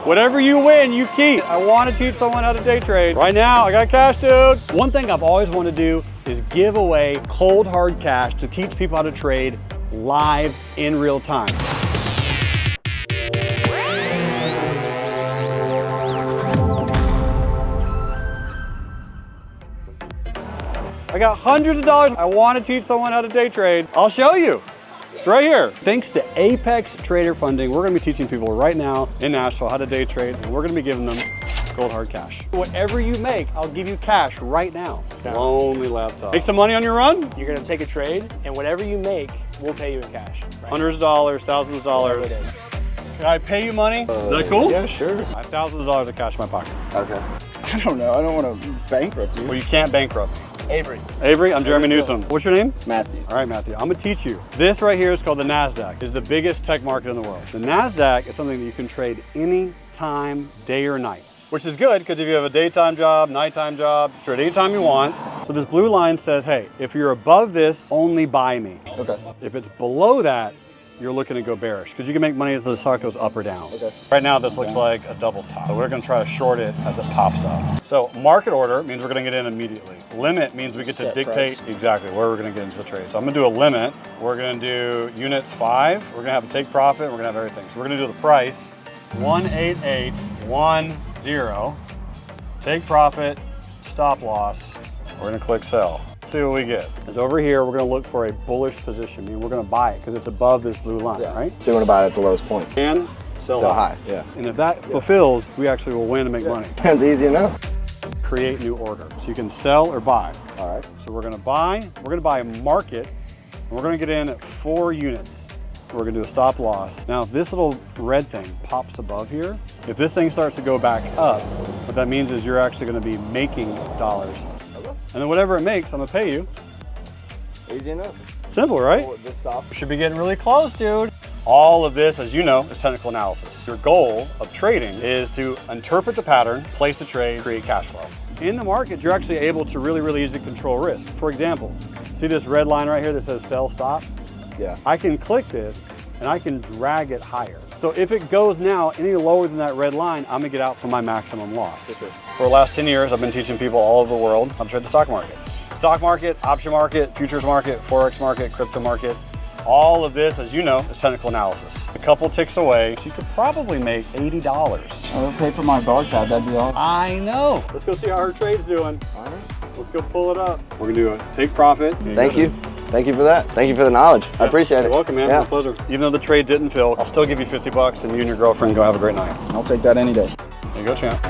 Whatever you win, you keep. I want to teach someone how to day trade. Right now, I got cash, dude. One thing I've always wanted to do is give away cold hard cash to teach people how to trade live in real time. I got hundreds of dollars. I want to teach someone how to day trade. I'll show you. It's right here. Thanks to Apex Trader Funding, we're going to be teaching people right now in Nashville how to day trade, and we're going to be giving them cold hard cash. Whatever you make, I'll give you cash right now. Lonely laptop. Make some money on your run? You're going to take a trade, and whatever you make, we'll pay you in cash. Right? Hundreds of dollars, thousands of dollars. Can I pay you money? Is that cool? Yeah, sure. I have thousands of dollars of cash in my pocket. Okay. I don't know. I don't want to bankrupt you. Well, you can't bankrupt me. Avery. Avery, I'm Jeremy Newsom. What's your name? Matthew. All right, Matthew, I'm gonna teach you. This right here is called the NASDAQ. It's the biggest tech market in the world. The NASDAQ is something that you can trade any time, day or night, which is good because if you have a daytime job, nighttime job, trade anytime you want. So this blue line says, hey, if you're above this, only buy me. Okay. If it's below that, you're looking to go bearish because you can make money as the stock goes up or down. Okay. Right now, this looks like a double top. So we're gonna try to short it as it pops up. So market order means we're gonna get in immediately. Limit means we get to dictate exactly where we're gonna get into the trade. So I'm gonna do a limit. We're gonna do units 5. We're gonna have a take profit. We're gonna have everything. So we're gonna do the price, 18810. Take profit, stop loss. We're gonna click sell. See what we get. Is over here, we're gonna look for a bullish position. I mean, we're gonna buy it because it's above this blue line, right? So you want to buy it at the lowest point. And sell high, yeah. And if that fulfills, we actually will win and make money. That's easy enough. Create new order. So you can sell or buy. All right. So we're gonna buy a market, and we're gonna get in at 4 units. We're gonna do a stop loss. Now, if this little red thing pops above here, if this thing starts to go back up, what that means is you're actually gonna be making dollars. And then whatever it makes, I'm gonna pay you. Easy enough. Simple, right? Oh, this stop. We should be getting really close, dude. All of this, as you know, is technical analysis. Your goal of trading is to interpret the pattern, place a trade, create cash flow. In the market, you're actually able to really easily control risk. For example, see this red line right here that says sell stop? Yeah. I can click this and I can drag it higher. So if it goes now any lower than that red line, I'm gonna get out for my maximum loss. Sure. For the last 10 years, I've been teaching people all over the world how to trade the stock market. Stock market, option market, futures market, Forex market, crypto market. All of this, as you know, is technical analysis. A couple ticks away, so you could probably make $80. I'll pay for my bar tab, that'd be all. I know. Let's go see how our trade's doing. All right. Let's go pull it up. We're gonna do a take profit. Thank you. Thank you for that. Thank you for the knowledge. I appreciate it. You're welcome, man. Yeah. My pleasure. Even though the trade didn't fill, I'll still give you $50 and you and your girlfriend go have a great night. I'll take that any day. There you go, champ.